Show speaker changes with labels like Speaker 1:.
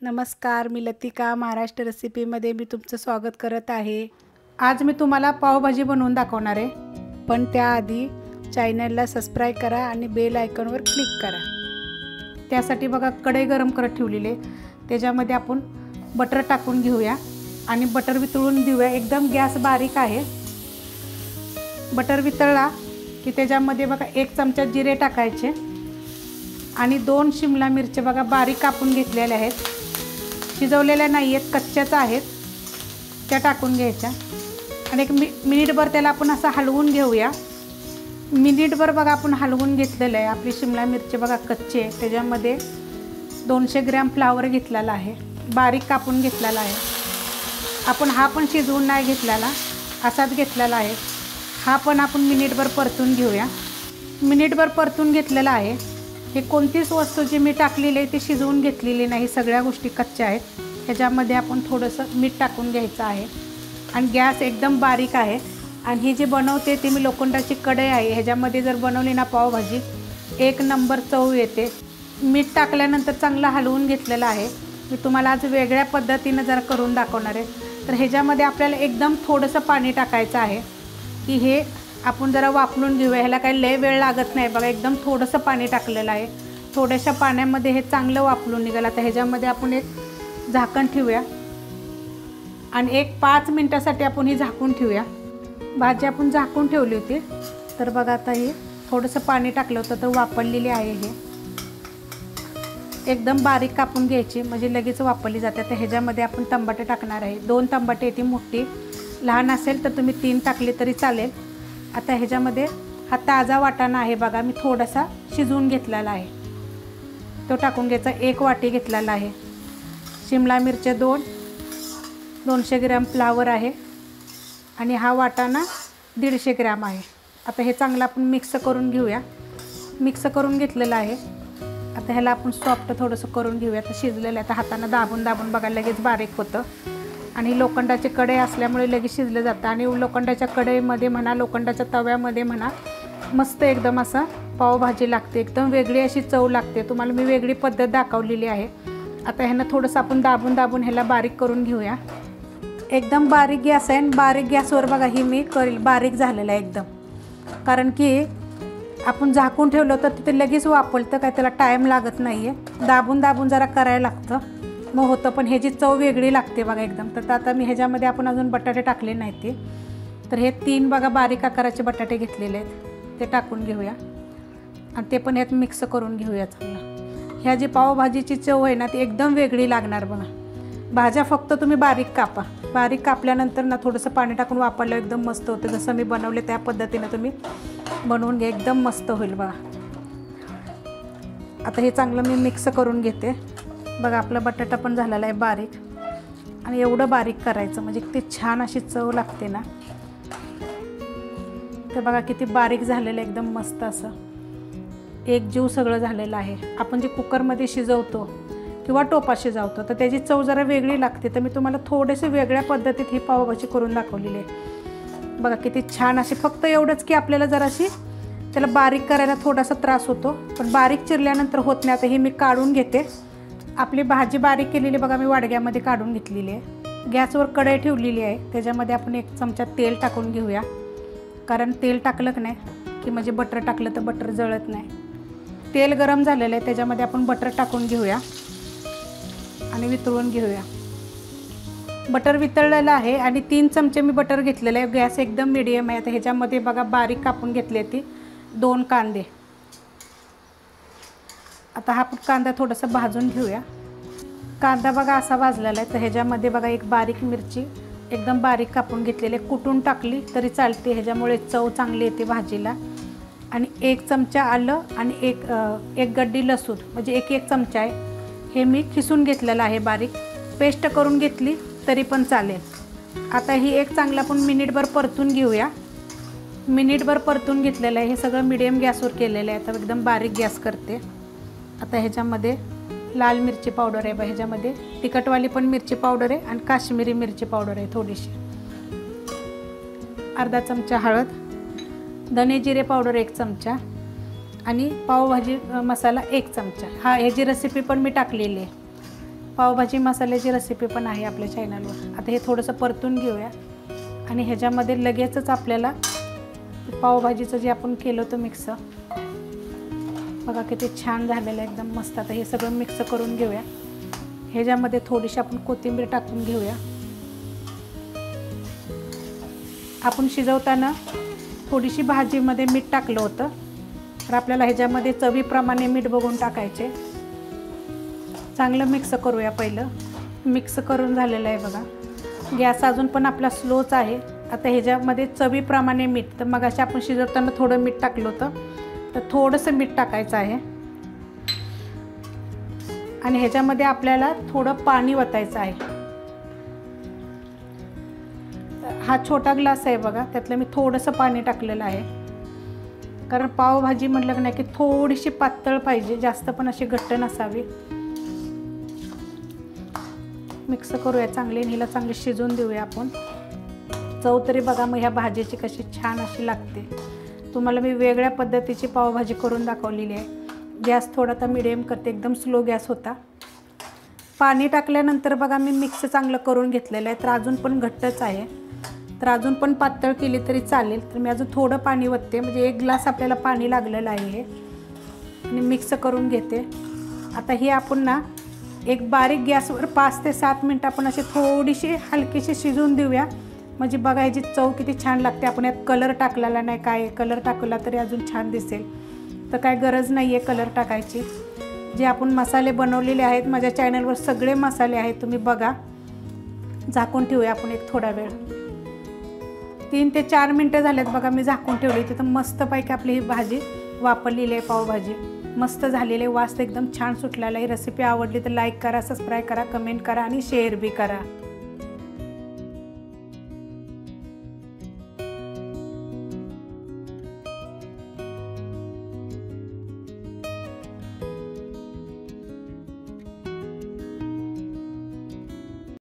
Speaker 1: नमस्कार, मी लतिका महाराष्ट्र रेसिपीमध्ये मी तुमचं स्वागत करत आहे। आज मी तुम्हाला पावभाजी बनवून दाखवणार आहे, पण त्याआधी चॅनलला सबस्क्राइब करा आणि बेल आयकॉनवर क्लिक करा। त्यासाठी बघा कढई गरम करत ठेवलेली, त्याच्यामध्ये आपण बटर टाकून घेऊया आणि बटर वितळून देऊया। एकदम गॅस बारीक आहे। बटर वितळला की त्याच्यामध्ये बघा 1 चमचा जिरे टाकायचे आणि 2 शिमला मिरची बघा बारीक कापून घेतलेल्या आहेत, शिजवलेल्या नाही आहेत, कच्च्याच आहेत, त्या टाकून घ्यायच्या आणि 1 मिनिटभर त्याला आपण असं हलवून घेऊया। मिनिटभर बघा आपण हलवून घेतलेलं आहे। आपली शिमला मिरची बघा कच्ची आहे। त्याच्यामध्ये 200 ग्रॅम फ्लावर घेतलेला आहे, बारीक कापून घेतलेला आहे। आपण हा पण शिजवून नाही घेतलेला, असाच घेतलेला आहे। हा पण आपण मिनिटभर परतून घेऊया। मिनिटभर परतून घेतलेला आहे। हे कोणतीच वस्तू जी मी टाकलेली आहे ती शिजवून घेतलेली नाही, सगळ्या गोष्टी कच्च्या आहेत। ह्याच्यामध्ये आपण थोडंसं मीठ टाकून घ्यायचं आहे आणि गॅस एकदम बारीक आहे। आणि ही जी बनवते ती मी लोखंडाची कढई आहे, ह्याच्यामध्ये जर बनवली ना पावभाजी 1 नंबर चव येते। मीठ टाकल्यानंतर चांगलं हलवून घेतलेलं आहे। मी तुम्हाला आज वेगळ्या पद्धतीने जरा करून दाखवणार आहे। तर ह्याच्यामध्ये आपल्याला एकदम थोडंसं पाणी टाकायचं आहे की हे आपण जरा वाफलून घेऊया। ह्याला काही लय वेळ लागत नाही बघा, एकदम थोडंसं पाणी टाकलेलं आहे। थोड्याशा पाण्यामध्ये हे चांगलं वाफलून निघालं। आता ह्याच्यामध्ये आपण एक झाकण ठेवूया आणि 5 मिनिटासाठी आपण ही झाकून ठेवूया। भाजी आपण झाकून ठेवली होती, तर बघा आता हे थोडंसं पाणी टाकलं होतं तर वाफलेली आहे। हे एकदम बारीक कापून घ्यायची म्हणजे लगेच वाफरली जाते। तर ह्याच्यामध्ये आपण टमाटे टाकणार आहे, 2 टमाटे ती मोठी, लहान असेल तर तुम्ही 3 टाकले तरी चालेल। आता ह्याच्यामध्ये हा ताजा वाटाणा आहे बघा, मी थोडासा शिजवून घेतलेला आहे, तो टाकून घ्यायचा। 1 वाटी घेतलेला आहे। शिमला मिरच्या 2, 200 ग्रॅम फ्लावर आहे आणि हा वाटाणा 150 ग्रॅम आहे। आता हे चांगलं आपण मिक्स करून घेऊया। मिक्स करून घेतलेलं आहे। आता ह्याला आपण सॉफ्ट थोडंसं करून घेऊया। तर शिजलेलं आहे, तर हाताने दाबून दाबून बघा लगेच बारीक होतं आणि लोखंडाची कढई असल्यामुळे लगेच शिजलं जातं। आणि लोखंडाच्या कढईमध्ये म्हणा, लोखंडाच्या तव्यामध्ये म्हणा, मस्त एकदम असं पावभाजी लागते, एकदम वेगळी अशी चव लागते। तुम्हाला मी वेगळी पद्धत दाखवलेली आहे। आता ह्यानं थोडंसं आपण दाबून दाबून ह्याला बारीक करून घेऊया। एकदम बारीक गॅस आहे, बारीक गॅसवर बघा ही मी करेल, बारीक झालेलं आहे एकदम, कारण की आपण झाकून ठेवलं तर तिथे लगेच वाफलतं, काय त्याला टाईम लागत नाही आहे। दाबून दाबून जरा करायला लागतं मग होतं, पण ह्याची चव वेगळी लागते बघा एकदम। तर आता मी ह्याच्यामध्ये आपण अजून बटाटे टाकले नाहीत ते, तर हे 3 बघा बारीक आकाराचे बटाटे घेतलेले आहेत, ते टाकून घेऊया आणि ते पण ह्यात मिक्स करून घेऊया चांगलं। ह्या जी पावभाजीची चव आहे ना ती एकदम वेगळी लागणार बघा। भाज्या फक्त तुम्ही बारीक कापा, बारीक कापल्यानंतर ना थोडंसं पाणी टाकून वापरलं एकदम मस्त होतं। जसं मी बनवले त्या पद्धतीने तुम्ही बनवून घ्या, एकदम मस्त होईल बघा। आता हे चांगलं मी मिक्स करून घेते बघा। आपला बटाटा पण झालेला आहे बारीक, आणि एवढं बारीक करायचं म्हणजे ते छान अशी चव लागते ना। तर बघा किती बारीक झालेलं एकदम मस्त असं एक जीव सगळं झालेलं आहे। आपण जे कुकरमध्ये शिजवतो किंवा टोपात शिजवतो तर त्याची चव जरा वेगळी लागते। तर मी तुम्हाला थोडेसे वेगळ्या पद्धतीत ही पावभाजी करून दाखवलेली आहे बघा, किती छान अशी। फक्त एवढंच की आपल्याला जराशी त्याला बारीक करायला थोडासा त्रास होतो, पण बारीक चिरल्यानंतर होत नाही। आता ही मी काढून घेते। आपली भाजी बारीक केलेली बघा मी वाडग्यामध्ये काढून घेतलेली आहे। गॅसवर कढई ठेवलेली आहे, त्याच्यामध्ये आपण 1 चमचा तेल टाकून घेऊया, कारण तेल टाकलं की नाही की म्हणजे बटर टाकलं तर बटर जळत नाही। तेल गरम झालेलं आहे, त्याच्यामध्ये आपण बटर टाकून घेऊया आणि वितळून घेऊया। बटर वितळलेलं आहे आणि 3 चमचे मी बटर घेतलेलं आहे। गॅस एकदम मीडियम आहे। आता ह्याच्यामध्ये बघा बारीक कापून घेतले ती 2 कांदे। आता हा कांदा थोडासा भाजून घेऊया। कांदा बघा असा भाजलेला आहे, तर ह्याच्यामध्ये बघा 1 बारीक मिरची एकदम बारीक कापून घेतलेली, कुटून टाकली तरी चालते, ह्याच्यामुळे चव चांगली येते भाजीला। आणि 1 चमचा आलं आणि एक गड्डी लसूण म्हणजे 1 चमचा आहे, हे मी खिसून घेतलेलं आहे बारीक। पेस्ट करून घेतली तरी पण चालेल। आता ही एक चांगलं आपण मिनिटभर परतून घेऊया। मिनिटभर परतून घेतलेलं आहे, हे सगळं मीडियम गॅसवर केलेलं आहे। आता एकदम बारीक गॅस करते। आता ह्याच्यामध्ये लाल मिरची पावडर आहे, ह्याच्यामध्ये तिखटवाली पण मिरची पावडर आहे आणि काश्मीरी मिरची पावडर आहे थोडीशी, अर्धा चमचा हळद, धने जिरे पावडर 1 चमचा आणि पावभाजी मसाला 1 चमचा। ह्याची रेसिपी पण मी टाकलेली आहे। पावभाजी मसाल्याची रेसिपी पण आहे आपल्या चॅनलवर। आता हे थोडंसं परतून घेऊया आणि ह्याच्यामध्ये लगेचच आपल्याला पावभाजीचं जे आपण केलं होतं मिक्स, बघा किती छान झालेलं आहे, एकदम मस्त। आता हे सगळं मिक्स करून घेऊया। ह्याच्यामध्ये थोडीशी आपण कोथिंबीर टाकून घेऊया। आपण शिजवताना थोडीशी भाजीमध्ये मीठ टाकलं होतं, तर आपल्याला ह्याच्यामध्ये चवीप्रमाणे मीठ बघून टाकायचे। चांगलं मिक्स करूया। पहिलं मिक्स करून झालेलं आहे बघा। गॅस अजून पण आपला स्लोच आहे। आता ह्याच्यामध्ये चवीप्रमाणे मीठ, तर मगाशी आपण शिजवताना थोडं मीठ टाकलं होतं, तर थोडंसं मीठ टाकायचं आहे आणि ह्याच्यामध्ये आपल्याला थोडं पाणी ओतायचं आहे। हा छोटा ग्लास आहे बघा, त्यातलं मी थोडंसं पाणी टाकलेलं आहे, कारण पावभाजी म्हटलं नाही की थोडीशी पातळ पाहिजे, जास्त पण अशी घट्ट नसावी। मिक्स करूया चांगली, हिला चांगली शिजून देऊया आपण। चव तरी बघा मग ह्या भाजीची कशी छान अशी लागते। तुम्हाला मी वेगळ्या पद्धतीची पावभाजी करून दाखवलेली आहे। गॅस थोडा तर मिडियम करते, एकदम स्लो गॅस होता। पाणी टाकल्यानंतर बघा मी मिक्स चांगलं करून घेतलेलं आहे, तर अजून पण घट्टच आहे, तर अजून पण पातळ केली तरी चालेल। तर मी अजून थोडं पाणी ओतते, म्हणजे 1 ग्लास आपल्याला पाणी लागलेलं आहे हे, आणि मिक्स करून घेते। आता हे आपण ना एक बारीक गॅसवर 5 ते 7 मिनटं आपण अशी थोडीशी हलकीशी शिजून देऊया, म्हणजे बघा ह्याची चव किती छान लागते। आपण यात कलर टाकलेला नाही, काय कलर टाकला तरी अजून छान दिसेल, तर काय गरज नाही आहे कलर टाकायची। जे आपण मसाले बनवलेले आहेत, माझ्या चॅनलवर सगळे मसाले आहेत, तुम्ही बघा। झाकून ठेवूया आपण एक थोडा वेळ, 3 ते 4 मिनटं झालेत बघा, मी झाकून ठेवली। तिथं मस्तपैकी आपली ही भाजी वापरलेली आहे, पावभाजी मस्त झालेली आहे, वास एकदम छान सुटलेला आहे। रेसिपी आवडली तर लाईक करा, सबस्क्राईब करा, कमेंट करा आणि शेअर बी करा।